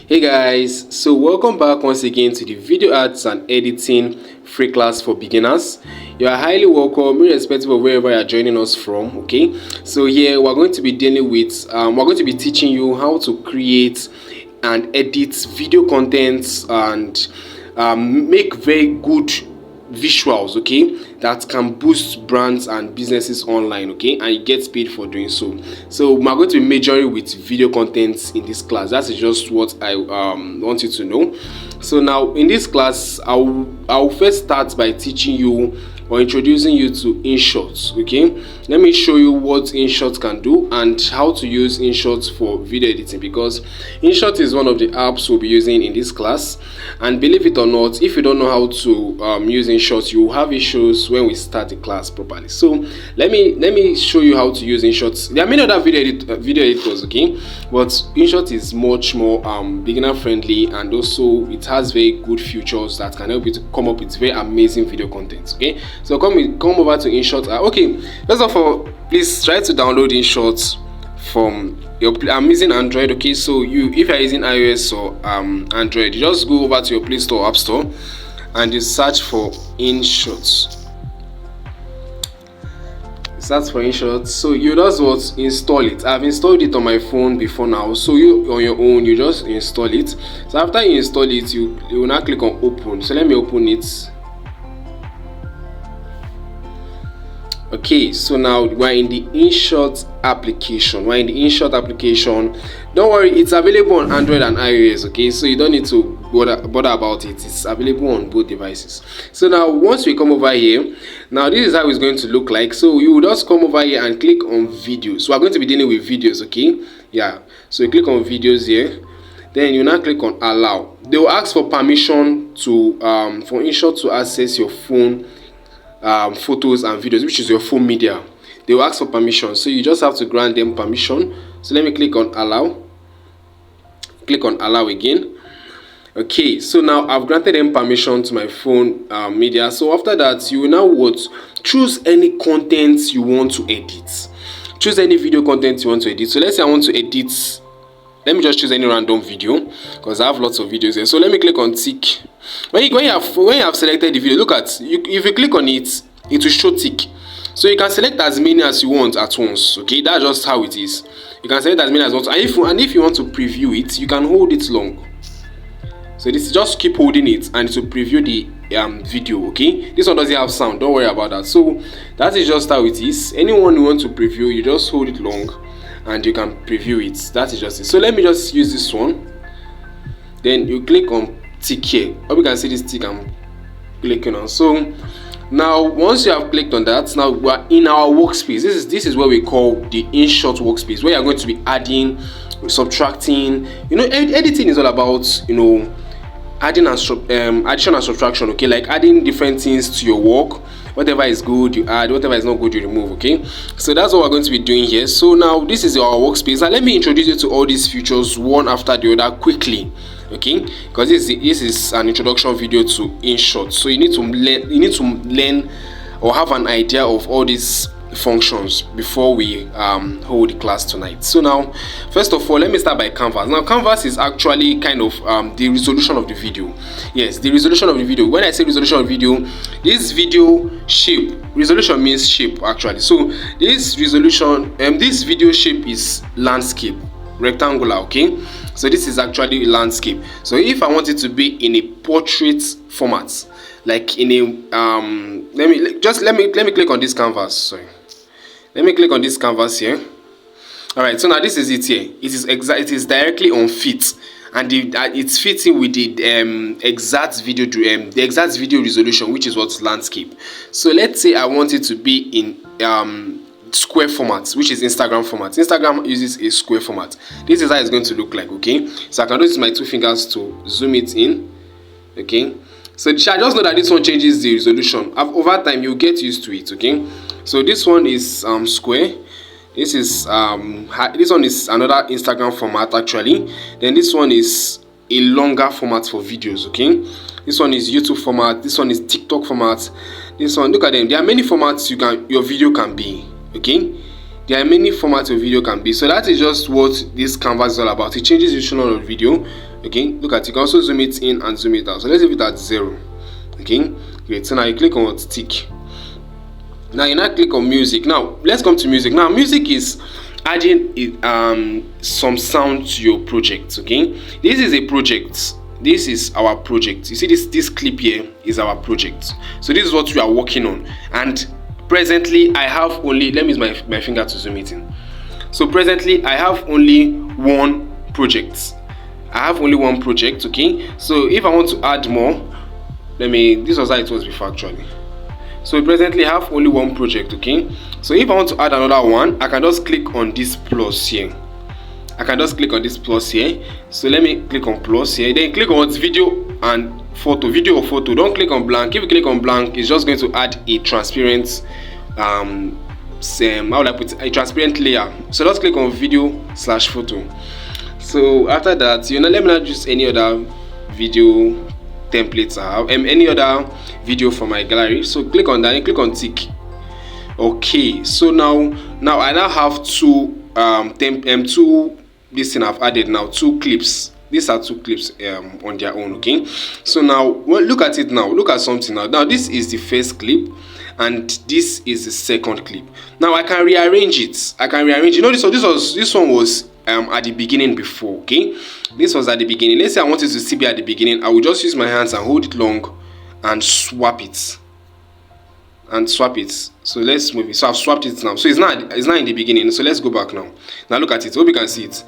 Hey guys, so welcome back once again to the video arts and editing free class for beginners. You are highly welcome irrespective of wherever you are joining us from. Okay, so here we're going to be dealing with we're going to be teaching you how to create and edit video contents and make very good visuals, okay, that can boost brands and businesses online, okay, and you get paid for doing so. So we're going to be majoring with video contents in this class. That is just what I want you to know. So now in this class I'll first start by teaching you or introducing you to Inshot. Okay, let me show you what Inshot can do and how to use Inshot for video editing, because Inshot is one of the apps we'll be using in this class. And believe it or not, if you don't know how to use Inshot, you will have issues when we start the class properly. So let me show you how to use Inshot. There are many other video editors, okay, but Inshot is much more beginner friendly, and also it has very good features that can help you to come up with very amazing video content. Okay, so come over to Inshot. Okay, first of all, please try to download Inshot from your I'm using Android. Okay, so if you're using iOS or Android, you just go over to your Play Store, App Store, and you search for Inshot. Search for Inshot. So you just install it. I've installed it on my phone before now, so you on your own, you just install it. So after you install it, you will now click on open. So let me open it. Okay, so now we're in the Inshot application. Don't worry, it's available on Android and iOS. Okay, so you don't need to bother about it. It's available on both devices. So now once we come over here, now this is how it's going to look like. So you will just come over here and click on videos. So we're going to be dealing with videos. Okay, yeah, so you click on videos here, then you now click on allow. They will ask for permission to for Inshot to access your phone photos and videos, which is your phone media. They will ask for permission, so you just have to grant them permission. So let me click on allow. Click on allow again. Okay, so now I've granted them permission to my phone media. So after that, you will now choose any content you want to edit. Choose any video content you want to edit. So let's say I want to edit, let me just choose any random video because I have lots of videos here. So let me click on tick. When you have selected the video, look at if you click on it, it will show tick. So you can select as many as you want at once. Okay, that's just how it is. You can select as many as you want, and if you want to preview it, you can hold it long. So this, just keep holding it and it will preview the video. Okay, this one doesn't have sound, don't worry about that. So that is just how it is. Anyone who wants to preview, you just hold it long and you can preview it. That is just it. So let me just use this one. Then you click on tick here. Hope you can see this tick I'm clicking on. So now once you have clicked on that, now we're in our workspace. This is what we call the Inshot workspace, where you're going to be adding, subtracting. Editing is all about adding and addition and subtraction. Okay, like adding different things to your work. Whatever is good you add, whatever is not good you remove. Okay, so that's what we're going to be doing here. So now this is our workspace. Now let me introduce you to all these features one after the other quickly. Okay, because this is an introduction video to Inshot, so you need to learn or have an idea of all these functions before we hold the class tonight. So now first of all, let me start by canvas. Now canvas is actually kind of the resolution of the video. Yes, the resolution of the video. When I say resolution of video, this video shape, resolution means shape actually. So this resolution this video shape is landscape, rectangular. Okay, so this is actually landscape. So if I want it to be in a portrait format, like in a let me click on this canvas. Sorry, let me click on this canvas here. All right, so now this is it here. It is directly on fit, and it's fitting with the exact video resolution, which is what's landscape. So let's say I want it to be in square format, which is Instagram format. Instagram uses a square format. This is how it's going to look like. Okay, so I can use my two fingers to zoom it in. Okay, so just know that this one changes the resolution. Over time you'll get used to it. Okay, so this one is square. This one is another Instagram format actually. Then this one is a longer format for videos. Okay, this one is YouTube format. This one is TikTok format. This one, look at them. There are many formats your video can be. Okay, there are many formats of video can be. So that is just what this canvas is all about. It changes the resolution of the video. Okay, look at it. You can also zoom it in and zoom it out. So let's leave it at 0. Okay, great. So now you click on tick. Now you now click on music. Now let's come to music. Now music is adding some sound to your project. Okay, this is a project. This is our project. You see this clip here is our project. So this is what we are working on, and presently I have only, let me use my finger to zoom it in. So presently I have only one project. Okay, so if I want to add more, this was how it was before actually. So presently I have only one project. Okay, so if I want to add another one, I can just click on this plus here. So let me click on plus here, then click on video and photo. Video or photo, don't click on blank. If you click on blank, it's just going to add a transparent how would I put it? A transparent layer. So let's click on video/photo. So after that, let me not use any other video templates I have, any other video from my gallery. So click on that and click on tick. Okay, so now I now have two this thing I've added now, 2 clips. These are 2 clips on their own. Okay, so now look at it. Now look at something. Now this is the first clip and this is the second clip. Now I can rearrange it. This one was at the beginning before. Okay, this was at the beginning. Let's say I want it to still be at the beginning. I will just use my hands and hold it long and swap it. So let's move it. So I've swapped it now. So it's not in the beginning. So let's go back now. Now look at it. Hope you can see it.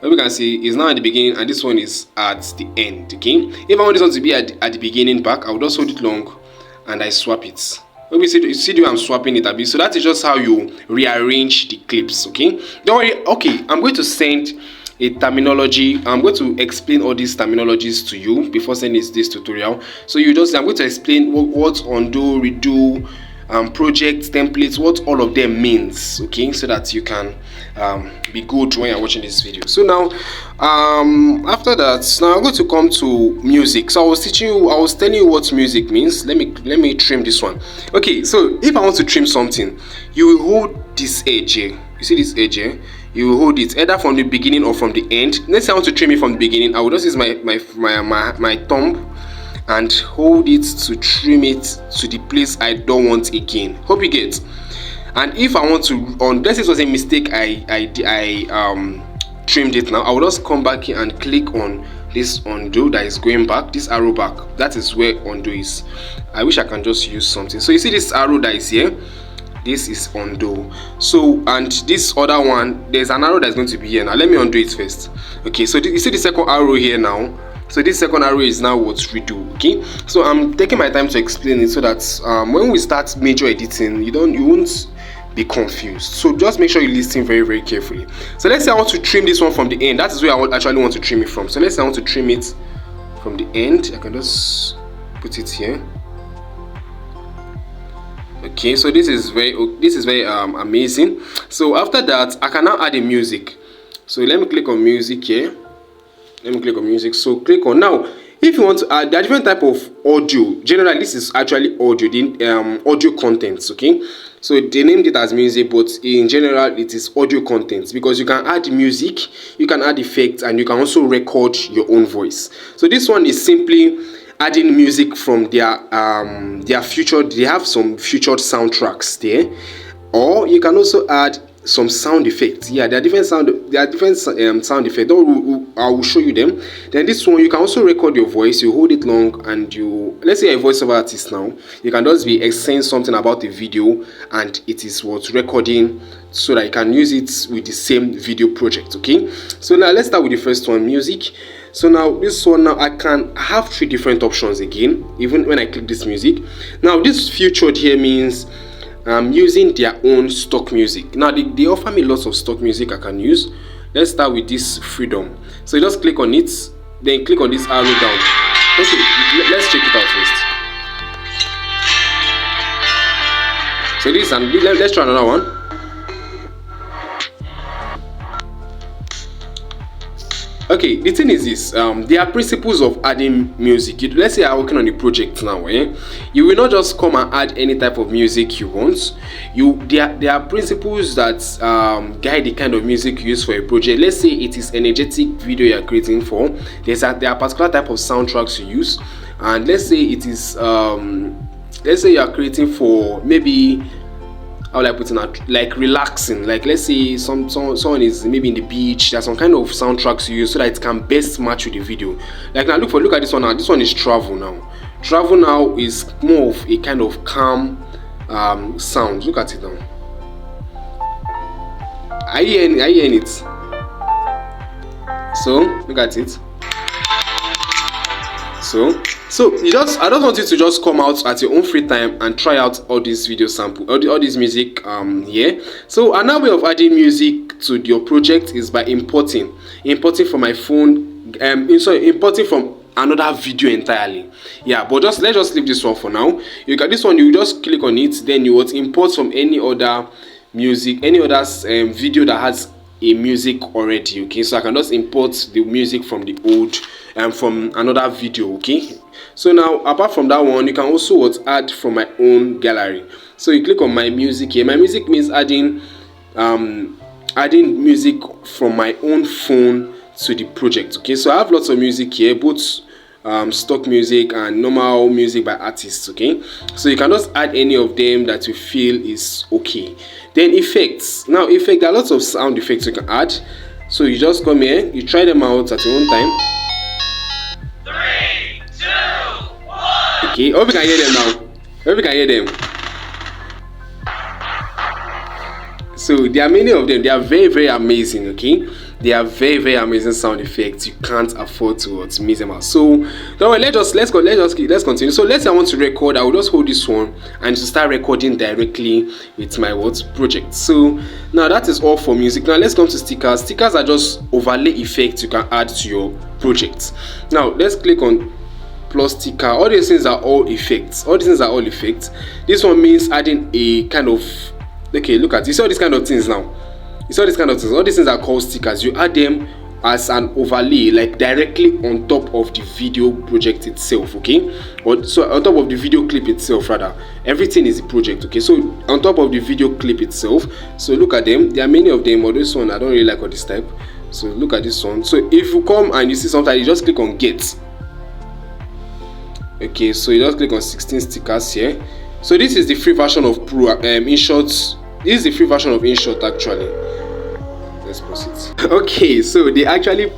It's now at the beginning and this one is at the end. Okay, if I want this one to be at the beginning back, I will just hold it long and I swap it. You see the way I'm swapping it a bit. So that is just how you rearrange the clips. Okay, don't worry. Okay, I'm going to send a terminology. I'm going to explain all these terminologies to you before sending this tutorial. So I'm going to explain what undo, redo, project, templates, what all of them means. Okay, so that you can be good when you're watching this video. So now after that, now I'm going to come to music. So I was telling you what music means. Let me trim this one. Okay, so if I want to trim something, you will hold this edge here. You see this edge here? You will hold it either from the beginning or from the end. Let's say I want to trim it from the beginning. I will just use my thumb and hold it to trim it to the place I don't want again. Hope you get. And if I want to, let's say it was a mistake, I trimmed it. Now I will just come back here and click on this undo that is going back, this arrow back. That is where undo is. I wish I can just use something. So you see this arrow that is here, this is undo. So and this other one, there's an arrow that's going to be here. Now let me undo it first. Okay, so you see the second arrow here now. So this second arrow is now what redo. Okay, so I'm taking my time to explain it so that when we start major editing, you won't be confused. So just make sure you listen very, very carefully. So let's say I want to trim this one from the end. That is where I actually want to trim it from. So let's say I want to trim it from the end. I can just put it here. Okay, so this is very amazing. So after that, I can now add a music. So let me click on music here. So click on, now if you want to add, there are different type of audio. Generally this is actually audio, audio contents. Okay, so they named it as music, but in general it is audio contents, because you can add music, you can add effects, and you can also record your own voice. So this one is simply adding music from their future. They have some featured soundtracks there, or you can also add some sound effects. Yeah, there are different sound effects. I will show you them. Then this one, you can also record your voice. You hold it long and let's say you're a voiceover artist now, you can just be saying something about the video and it is what's recording, so that you can use it with the same video project. Okay, so now let's start with the first one, music. So now this one, now I can have 3 different options again, even when I click this music. Now this featured here means using their own stock music. Now they offer me lots of stock music I can use. Let's start with this freedom. So you just click on it, then click on this arrow down. Let's check it out first. So this, and let's try another one. Okay, the thing is this, there are principles of adding music. Let's say you are working on a project now, you will not just come and add any type of music you want. There are principles that guide the kind of music you use for a project. Let's say it is energetic video you are creating for. There are particular type of soundtracks you use, and let's say it is let's say you are creating for maybe, how will I put it, like relaxing. Like let's say someone is maybe in the beach. There's some kind of soundtracks you use so that it can best match with the video. Like now look at this one now. This one is travel now. Travel now is more of a kind of calm sound. Look at it now. Are you hearing it? So look at it. So I just want you to just come out at your own free time and try out all these video sample, all this music here. So another way of adding music to your project is by importing from my phone, importing from another video entirely. Yeah, but let's just leave this one for now. You got this one, you just click on it, then you would import from any other music, any other video that has a music already. Okay, so I can just import the music from the old from another video. Okay, so now apart from that one, you can also add from my own gallery. So you click on my music here. My music means adding music from my own phone to the project. Okay, so I have lots of music here, both stock music and normal music by artists. Okay, so you can just add any of them that you feel is okay. Then effects. Now there are lots of sound effects you can add. So you just come here, you try them out at your own time. 3, 2, 1. Okay, hope you can hear them now. Hope you can hear them. So there are many of them. They are very, very amazing. Okay, they are very, very amazing sound effects. You can't afford to miss them out. So don't worry, let's continue. So let's say I want to record. I will just hold this one and to start recording directly with my project. So now that is all for music. Now let's come to stickers. Stickers are just overlay effects you can add to your project. Now let's click on plus sticker. All these things are all effects. This one means adding a kind of, okay, look at this. All these kind of things now. All these things are called stickers. You add them as an overlay, like directly on top of the video project itself. Okay, or so on top of the video clip itself, rather. Everything is a project. Okay, so on top of the video clip itself. So look at them. There are many of them. Or this one, I don't really like all this type. So look at this one. So if you come and you see something, you just click on get. Okay, so you just click on 16 stickers here. So this is the free version of Inshot. This is the free version of Inshot actually. Let's proceed. Okay, so they actually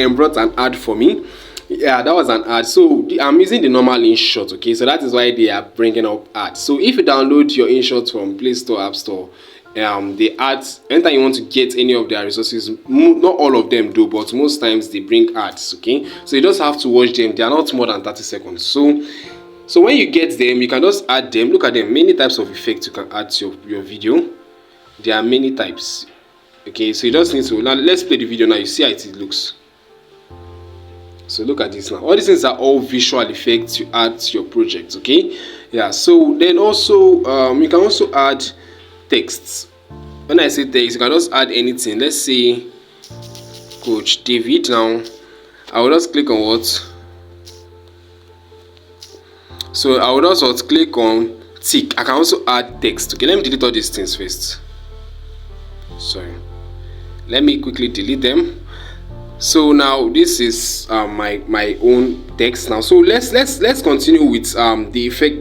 brought an ad for me. Yeah, that was an ad. So I'm using the normal Inshot. Okay, so that is why they are bringing up ads. So if you download your Inshot from Play Store, App Store, the ads, anytime you want to get any of their resources, not all of them do, but most times they bring ads. Okay, so you just have to watch them. They are not more than 30 seconds. So when you get them, you can just add them. Look at them. Many types of effects you can add to your video. There are many types. Okay, so you just need to, now let's play the video now. You see how it looks. So look at this now. All these things are all visual effects you add to your project. Okay, yeah. So then also you can also add texts. When I say text, you can just add anything. Let's say Coach David. Now I will just click on what. So I will also click on tick. I can also add text. Okay, let me delete all these things first. Sorry, let me quickly delete them. So now this is my own text now. So let's continue with the effect.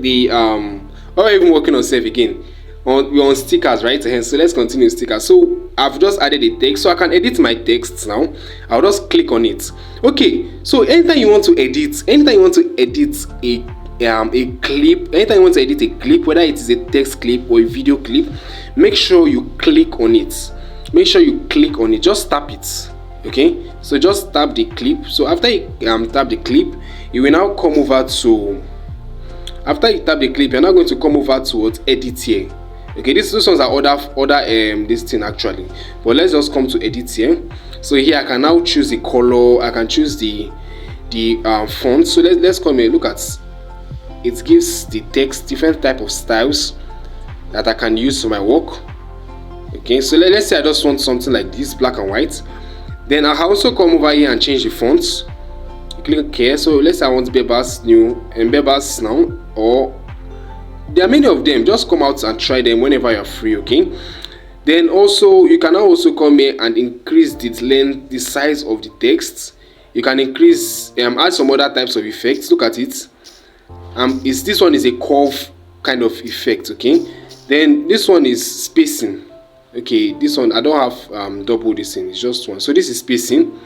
Or even working on save again. We're on stickers, right? So let's continue stickers. So I've just added a text, so I can edit my text now. I'll just click on it. Okay, so anytime you want to edit a clip, anytime you want to edit a clip, whether it is a text clip or a video clip, make sure you click on it. Just tap it. Okay, so just tap the clip. So after you tap the clip, you will now come over to, after you tap the clip, you're now going to come over to what, edit here. Okay, these ones are other this thing actually, but let's just come to edit here. So here I can now choose the color, I can choose the font. So let's come here. Look at it, gives the text different type of styles that I can use for my work. Okay, so let's say I just want something like this, black and white. Then I also come over here and change the fonts. Click here. So let's say I want Bebas new and Bebas now, or there are many of them. Just come out and try them whenever you're free, okay? Then also you can also come here and increase the length, the size of the text. You can increase add some other types of effects. Look at it. This one is a curve kind of effect, okay? Then this one is spacing. Okay, this one I don't have double this in, it's just one. So this is spacing.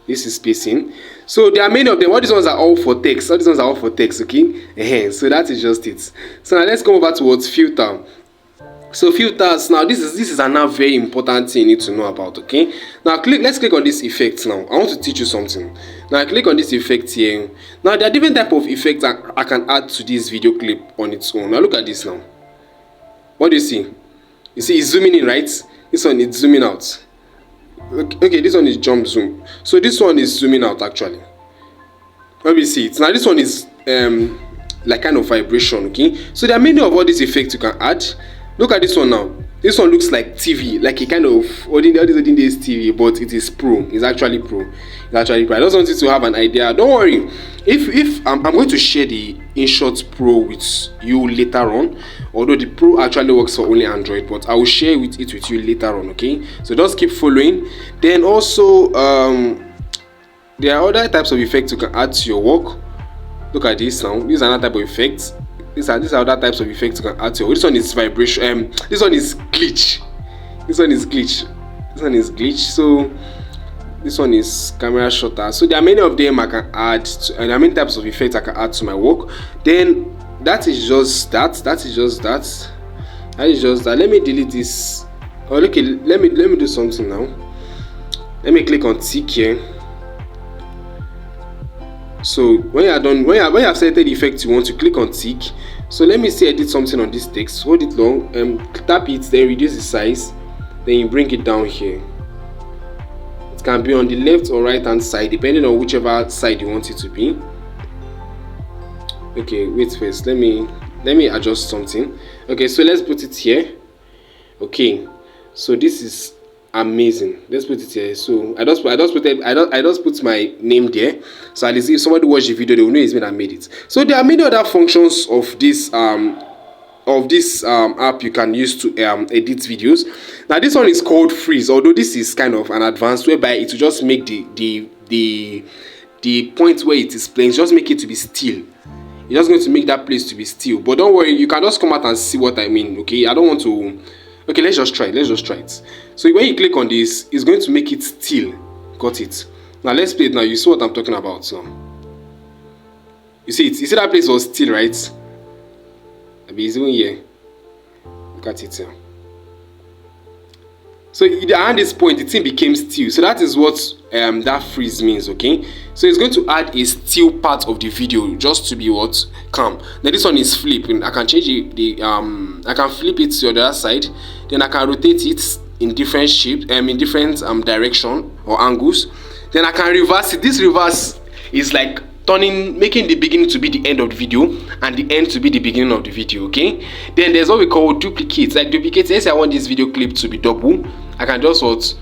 This is spacing. So there are many of them. All these ones are all for text. All these ones are all for text, okay? So that is just it. So now let's come over towards filter. So filters, now this is another very important thing you need to know about, okay? Now let's click on this effect now. I want to teach you something. Now I click on this effect here. Now there are different type of effects I can add to this video clip on its own. Now look at this now. What do you see? You see it's zooming in, right? This one is zooming out. Okay, this one is jump zoom. So this one is zooming out actually. Let me see it. Now this one is like kind of vibration, okay? So there are many of all these effects you can add. Look at this one now. This one looks like TV, like a kind of ordinary days TV, but it is pro. It's actually pro. It's actually pro. I just want you to have an idea. Don't worry. If I'm going to share the Inshot Pro with you later on, although the Pro actually works for only Android, but I will share it with you later on, okay? So just keep following. Then also there are other types of effects you can add to your work. Look at this now. This is another type of effect. These are other types of effects you can add to your work. This one is vibration. This one is glitch. This one is glitch. This one is glitch. So this one is camera shutter. So there are many of them I can add to, and there are many types of effects I can add to my work. Then that is just that. That is just that. That is just that. Let me delete this. Oh, okay. Let me do something now. Let me click on tick here. So when you are done, when you have selected the effect you want to, click on tick. So let me say I did something on this text. Hold it long, tap it, then reduce the size, then you bring it down here. It can be on the left or right hand side depending on whichever side you want it to be. Okay, wait first. Let me adjust something. Okay, so let's put it here. Okay, so this is amazing. Let's put it here. So I just put my name there, so at least if somebody watch the video they will know it's me that made it. So there are many other functions of this app you can use to edit videos. Now this one is called freeze, although this is kind of an advanced whereby it will just make the point where it is playing, just make it to be still. You're just going to make that place to be still, but don't worry, you can just come out and see what I mean. Okay, I don't want to. Okay, let's just try it. So when you click on this, it's going to make it still. Got it? Now let's play it now. You see what I'm talking about. So you see it? You see that place was still, right? I'll be zooming here. Look at it here. So at this point, the thing became still. So that is what that freeze means, okay? So it's going to add a still part of the video just to be what? Calm. Now this one is flip. And I can change I can flip it to the other side. Then I can rotate it in different shapes, in different direction or angles. Then I can reverse it. This reverse is like making the beginning to be the end of the video and the end to be the beginning of the video, okay? Then there's what we call duplicates. Like duplicates, let's say I want this video clip to be double, I can just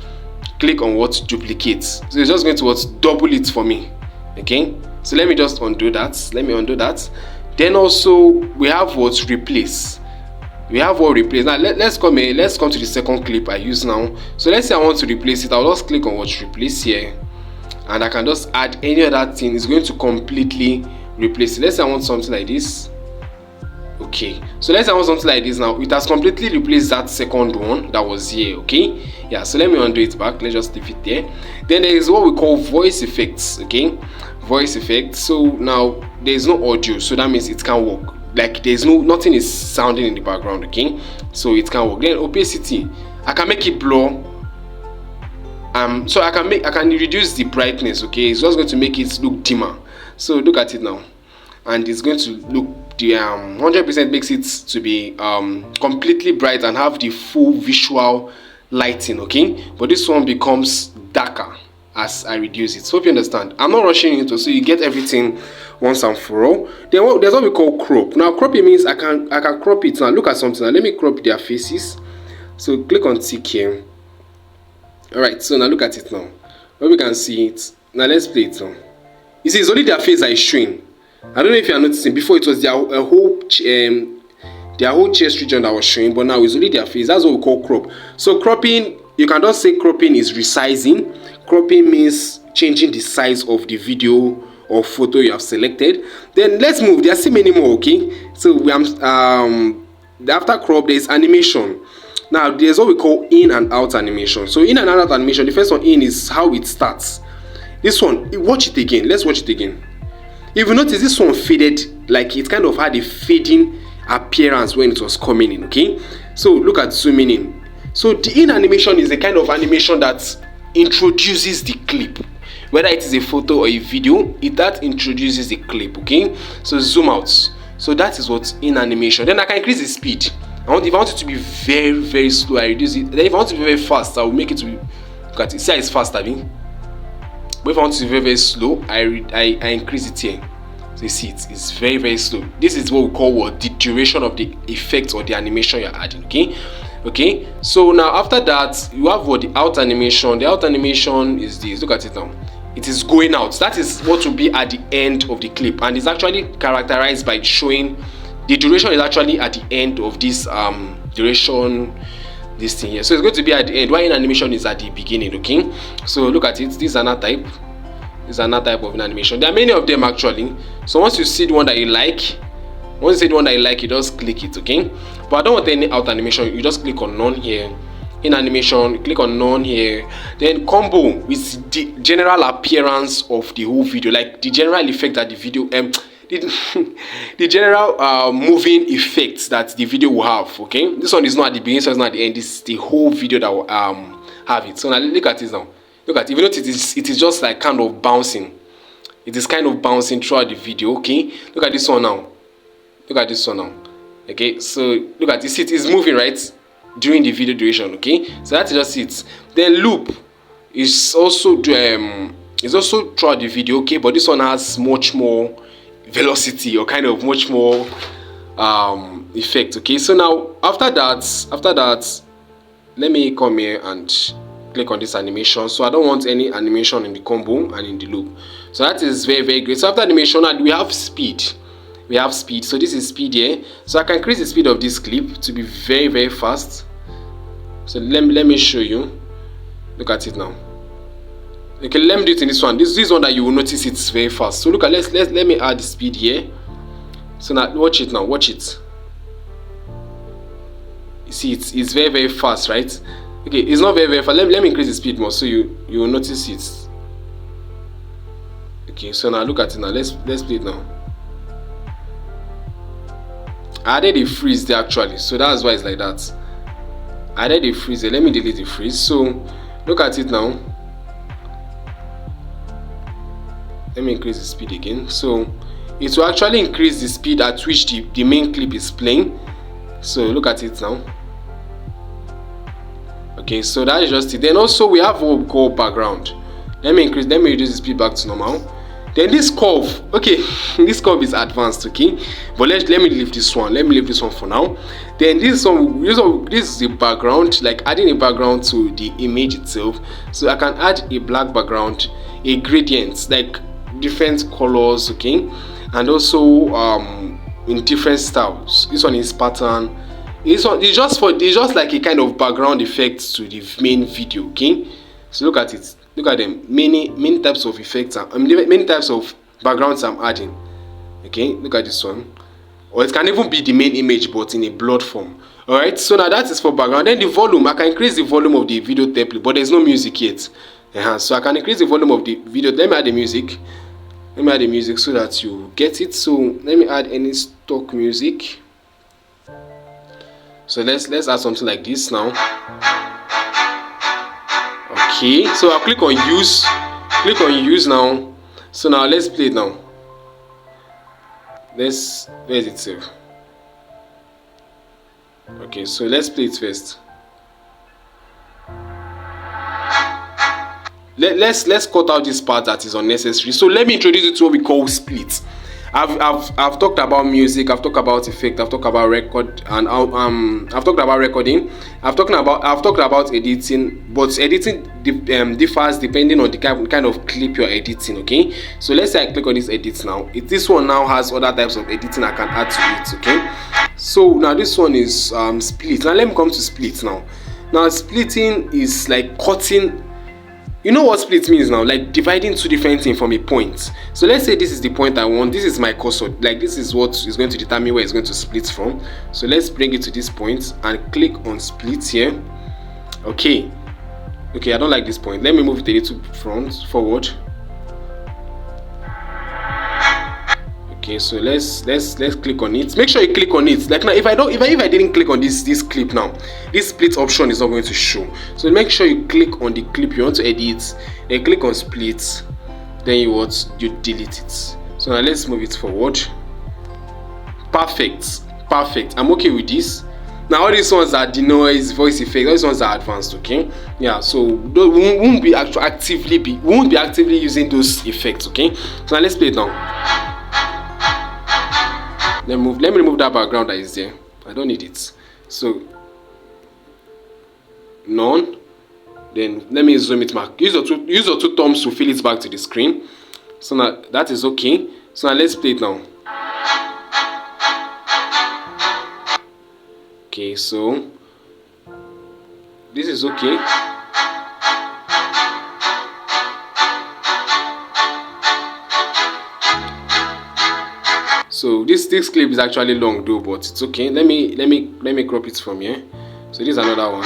click on duplicate. So it's just going to double it for me, okay? So let me just undo that. Let me undo that. Then also we have replace. We have replace. Now let's come to the second clip I use now. So let's say I want to replace it. I'll just click on replace here, and I can just add any other thing. It's going to completely replace it. Let's say I want something like this. Okay, so let's say I want something like this now. It has completely replaced that second one that was here, okay? Yeah, so let me undo it back. Let's just leave it there. Then there is what we call voice effects, okay? Voice effects. So now there's no audio, so that means it can work. Like there's nothing is sounding in the background, okay? So it can work. Then opacity, I can make it blur. So I can reduce the brightness, okay? It's just going to make it look dimmer. So look at it now, and it's going to look 100% makes it to be completely bright and have the full visual lighting, okay? But this one becomes darker as I reduce it. So hope you understand. I'm not rushing into, so you get everything once and for all. Then there's what we call crop. Now cropping means I can crop it. Now look at something. Now let me crop their faces. So click on tick here. Alright, so now look at it now. When we can see it. Now let's play it now. You see, it's only their face that is showing. I don't know if you are noticing. Before it was their whole chest region that was showing, but now it's only their face. That's what we call crop. So cropping, you can just say cropping is resizing. Cropping means changing the size of the video or photo you have selected. Then let's move. There are still many more. Okay, so we after crop there is animation. Now there's what we call in and out animation. So in and out animation, the first one in is how it starts. This one, watch it again. Let's watch it again. If you notice, this one faded, like it kind of had a fading appearance when it was coming in. Okay, so look at zooming in. So the in animation is a kind of animation that introduces the clip, whether it is a photo or a video. That introduces the clip. Okay, so zoom out. So that is what's in animation. Then I can increase the speed. If I want it to be very, very slow, I reduce it. Then if I want it to be very fast, I will make it to be, look at it. See how it's fast, I mean. But if I want it to be very, very slow, I increase it here. So you see it's very, very slow. This is what we call the duration of the effect or the animation you're adding. Okay, so now after that you have the out animation. The out animation is this. Look at it now. It is going out. That is what will be at the end of the clip, and it's actually characterized by showing the duration is actually at the end of this duration, this thing here. So it's going to be at the end, while in animation is at the beginning. Okay, so look at it. This is another type. This is another type of an animation. There are many of them actually. So once you see the one that you like, you just click it. Okay, but I don't want any out animation. You just click on none here. In animation, you click on none here. Then combo with the general appearance of the whole video, like the general effect that the video the general moving effects that the video will have. Okay, this one is not at the beginning, so it's not at the end. This is the whole video that will have it. So now look at this now. Look at it. If you notice, it is just like kind of bouncing. It is kind of bouncing throughout the video. Okay, look at this one now. Look at this one now. Okay, so look at this. It is moving right during the video duration. Okay, so that's just it. Then loop is also throughout the video. Okay, but this one has much more velocity, or kind of much more effect. Okay, so now after that let me come here and click on this animation. So I don't want any animation in the combo and in the loop. So that is very, very great. So after animation, and we have speed. So this is speed here. So I can increase the speed of this clip to be very, very fast. So let me show you. Look at it now. Okay, let me do it in this one. This is one that you will notice it's very fast. So look at let me add the speed here. So now watch it now. Watch it. You see it's very, very fast, right? Okay, it's not very, very fast. Let me increase the speed more so you will notice it. Okay, so now look at it now. Let's play it now. I added a freeze there actually, so that's why it's like that. I added a freeze there. Let me delete the freeze. So look at it now. Let me increase the speed again. So it will actually increase the speed at which the main clip is playing. So look at it now. Okay, so that is just it. Then also we have what we call background. Let me reduce the speed back to normal. Then this curve, okay, this curve is advanced, okay, but let me leave this one. Let me leave this one for now. Then this is the background, like adding a background to the image itself. So I can add a black background, a gradient, like different colors, okay, and also in different styles. This one is pattern. This one is just like a kind of background effect to the main video. Okay, so look at it. Look at them. Many types of effects. Many types of backgrounds I'm adding. Okay, look at this one. Or it can even be the main image, but in a blurred form. All right. So now that is for background. Then the volume. I can increase the volume of the video template, but there's no music yet. So I can increase the volume of the video. Let me add the music. Let me add the music so that you get it. So let me add any stock music. So let's add something like this now. Okay, so I'll click on use now. So now let's play it now. Where is it saved? Okay, so let's play it first. Let's cut out this part that is unnecessary. So let me introduce you to what we call split. I've talked about music, I've talked about effect, I've talked about record, and I've talked about recording. I've talked about editing, but editing differs depending on the kind of clip you're editing. Okay, so let's say I click on this edit now. This one now has other types of editing I can add to it. Okay, so now this one is split. Now let me come to split now. Now splitting is like cutting. You know what split means now? Like dividing two different things from a point. So let's say this is the point I want. This is my cursor. Like this is what is going to determine where it's going to split from. So let's bring it to this point and click on split here. Okay, I don't like this point. Let me move it a little forward. Okay, so let's click on it. Make sure you click on it. Like now, if I didn't click on this clip now, this split option is not going to show. So make sure you click on the clip you want to edit, then click on split, then you delete it. So now let's move it forward. Perfect. I'm okay with this. Now all these ones are denoise, voice effect. All these ones are advanced. Okay, yeah. So we won't be actively using those effects. Okay. So now let's play it now. Let me remove that background that is there. I don't need it. So none. Then let me zoom it back. Use your two thumbs to fill it back to the screen. So now that is okay. So now let's play it now. Okay, so this is okay. So this clip is actually long though, but it's okay. Let me crop it from here. So this is another one.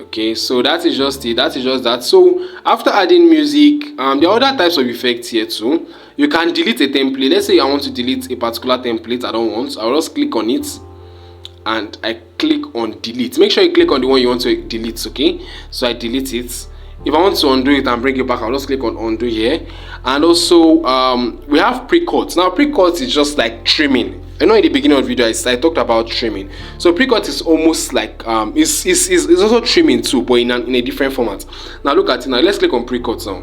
Okay, so that is just it. That is just that. So after adding music, there are other types of effects here too. You can delete a template. Let's say I want to delete a particular template I don't want. I'll just click on it and I click on delete. Make sure you click on the one you want to delete. Okay, so I delete it. If I want to undo it and bring it back, I'll just click on undo here. And also we have pre-cut. Now pre-cut is just like trimming. I know in the beginning of the video I talked about trimming. So pre-cut is almost like it's also trimming too, but in a different format. Now look at it now. Let's click on pre-cut now.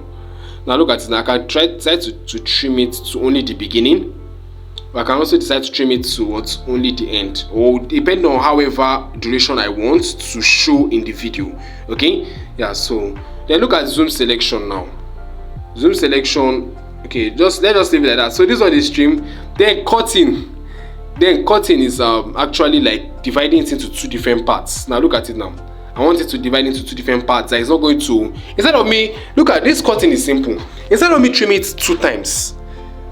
Now look at it now. I can try to trim it to only the beginning. But I can also decide to trim it to only the end, or depending on however duration I want to show in the video. Okay, yeah. So then look at zoom selection now. Zoom selection. Okay, let's just leave it like that. So this one is trim. Then cutting. Then cutting is actually like dividing it into two different parts. Now look at it now. I want it to divide into two different parts. That is not going to, instead of me, look at this cutting is simple. Instead of me trimming it 2 times,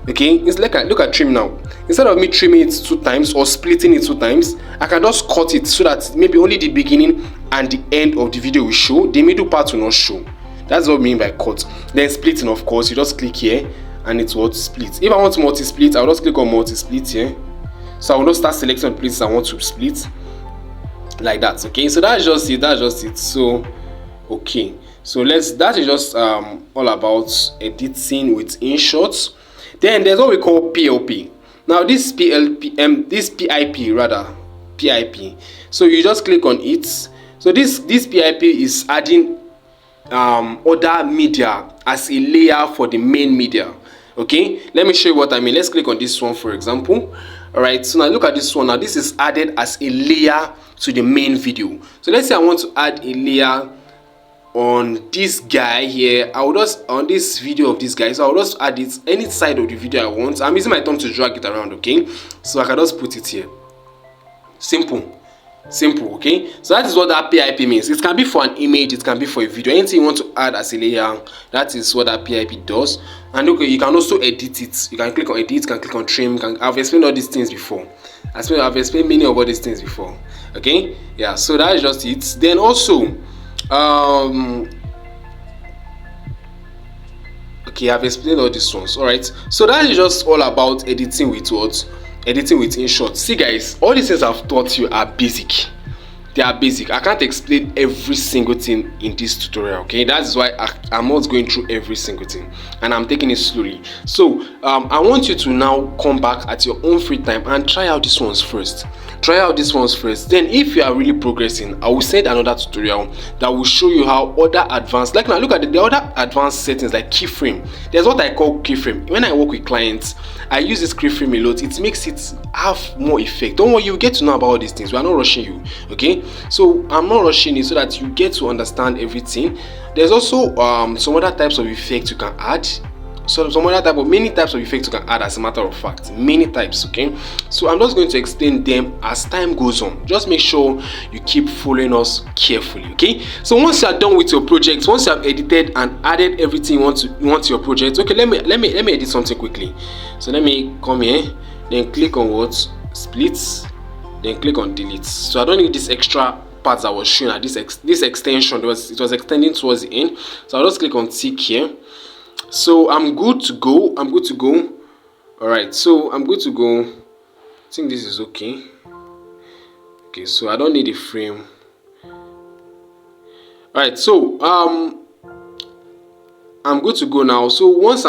okay, it's like look at trim now. Instead of me trimming it 2 times or splitting it 2 times, I can just cut it so that maybe only the beginning and the end of the video will show. The middle part will not show. That's what I mean by cut. Then splitting, of course, you just click here and it will split. If I want to multi-split, I'll just click on multi-split here. So I will not start selecting the places I want to split like that. Okay, so that's just it. So okay, so that is just all about editing with Inshot. Then there's what we call PLP. Now this PIP. So you just click on it. So this PIP is adding other media as a layer for the main media. Okay, let me show you what I mean. Let's click on this one, for example. All right, so now look at this one. Now this is added as a layer to the main video. So let's say I want to add a layer on this guy here. I will just, on this video of this guy, so I'll just add it any side of the video I want. I'm using my thumb to drag it around. Okay, so I can just put it here. Simple. Okay, so that is what that PIP means. It can be for an image, it can be for a video, anything you want to add as a layer. That is what that PIP does. And okay, you can also edit it. You can click on edit, you can click on trim. I've explained all these things before. I've explained many of all these things before. Okay, yeah, so that is just it. Then also okay, I've explained all these ones. All right, so that is just all about editing with what? Editing with Inshot. See guys, all these things I've taught you are basic. They are basic. I can't explain every single thing in this tutorial. Okay, that is why I'm not going through every single thing, and I'm taking it slowly. So I want you to now come back at your own free time and try out these ones first. Try out this ones first. Then if you are really progressing, I will send another tutorial that will show you how other advanced, like now look at the other advanced settings like keyframe. There's what I call keyframe. When I work with clients, I use this keyframe a lot. It makes it have more effect. Don't worry, you get to know about all these things. We are not rushing you, okay? So I'm not rushing it so that you get to understand everything. There's also some other types of effects you can add. So many types of effects you can add, as a matter of fact, many types, okay? So I'm just going to explain them as time goes on. Just make sure you keep following us carefully, okay? So once you are done with your project, once you have edited and added everything you want to your project, okay, let me edit something quickly. So let me come here, then click on what? Splits, then click on delete. So I don't need this extra parts I was showing at this extension. It was extending towards the end. So I'll just click on tick here. So I'm good to go. All right, so I'm good to go. I think this is okay. Okay, so I don't need a frame. All right, so I'm good to go now. So once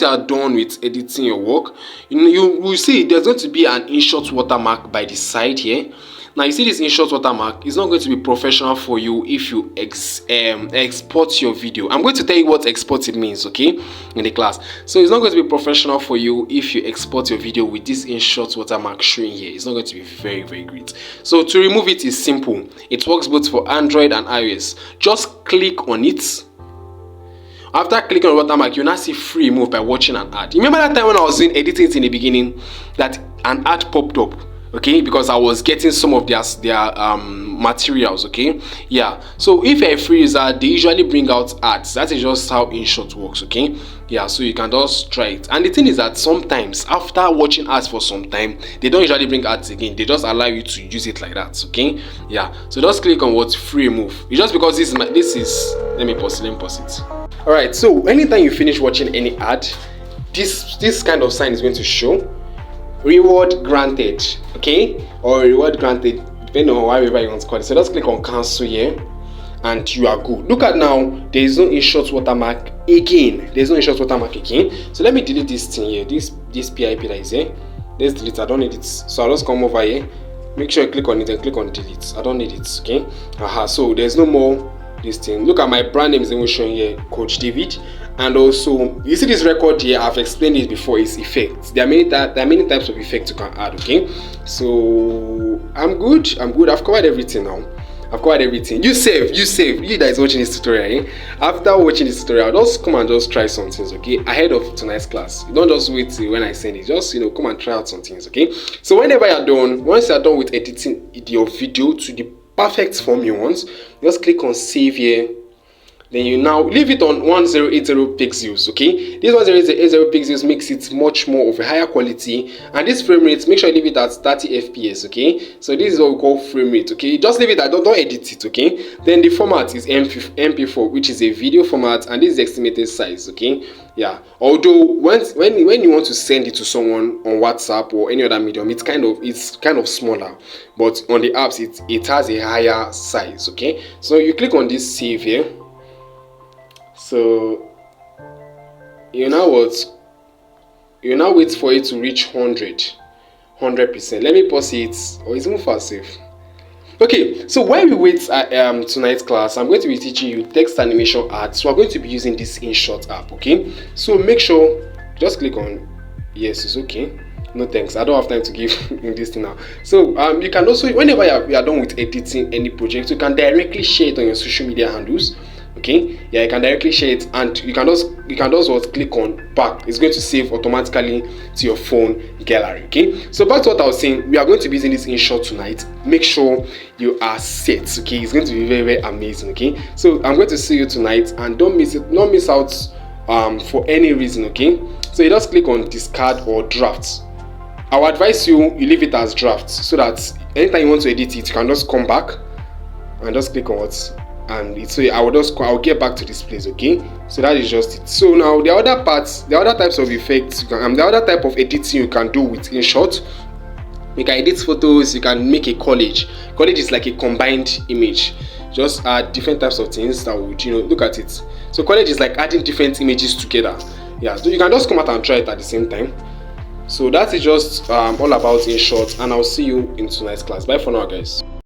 you are done with editing your work, you will see there's going to be an Inshot watermark by the side here. Now you see this Inshot watermark is not going to be professional for you if you export your video. I'm going to tell you what exported means, okay, in the class. So it's not going to be professional for you if you export your video with this Inshot watermark showing here. It's not going to be very, very great. So to remove it is simple. It works both for Android and iOS. Just click on it. After clicking on watermark, you now see free remove by watching an ad. Remember that time when I was doing editing in the beginning that an ad popped up? Okay, because I was getting some of their materials, okay? Yeah, so if you're a free user, they usually bring out ads. That is just how Inshot works, okay? Yeah, so you can just try it. And the thing is that sometimes after watching ads for some time, they don't usually bring ads again. They just allow you to use it like that, okay? Yeah, so just click on what free remove. It's just because this is let me pause it. All right, so anytime you finish watching any ad, this kind of sign is going to show reward granted, okay, or reward granted, depending on however you want to call it. So just click on cancel here and you are good. Look at now, there is no Inshot watermark again. So let me delete this thing here, this PIP that is here. Let's delete. I don't need it. So I'll just come over here, make sure you click on it and click on delete. I don't need it, okay? So there's no more this thing. Look at my brand name is even showing here, Coach David. And also you see this record here, I've explained it before, is effects. There are many types of effects you can add, okay? So I'm good. I've covered everything now. You save you that is watching this tutorial, eh? After watching this tutorial, just come and just try some things, okay, ahead of tonight's class. You don't just wait till when I send it, just come and try out some things, okay? So whenever you're done, once you're done with editing your video to the perfect form you want, just click on save here. Then you now leave it on 1080 pixels, okay? This 1080 pixels makes it much more of a higher quality, and this frame rate, make sure you leave it at 30 fps, okay? So this is what we call frame rate, okay? Just leave it at, don't edit it, okay? Then the format is MP4, which is a video format, and this is the estimated size, okay? Yeah, although when you want to send it to someone on WhatsApp or any other medium, it's kind of smaller, but on the apps it has a higher size, okay? So you click on this save here. So you now wait for it to reach 100%. Let me pause it, or it's even fast safe. Okay, so while we wait at tonight's class, I'm going to be teaching you text animation ads. So we're going to be using this Inshot app, okay? So make sure, just click on yes, it's okay. No thanks, I don't have time to give this thing now. So you can also, whenever you are done with editing any project, you can directly share it on your social media handles. Okay, yeah, you can directly share it, and you can just click on back. It's going to save automatically to your phone gallery. Okay, so back to what I was saying, we are going to be using this Inshot tonight. Make sure you are set, okay? It's going to be very, very amazing, okay? So I'm going to see you tonight, and don't miss out for any reason, okay? So you just click on discard or draft. I would advise you leave it as draft, so that anytime you want to edit it, you can just come back and just click on what, and so I'll get back to this place, okay? So that is just it. So now the other types of effects the other type of editing you can do with Inshot. You can edit photos, you can make a collage. Collage is like a combined image. Just add different types of things that would, look at it. So collage is like adding different images together. Yeah, so you can just come out and try it at the same time. So that is just all about Inshot, and I'll see you in tonight's class. Bye for now, guys.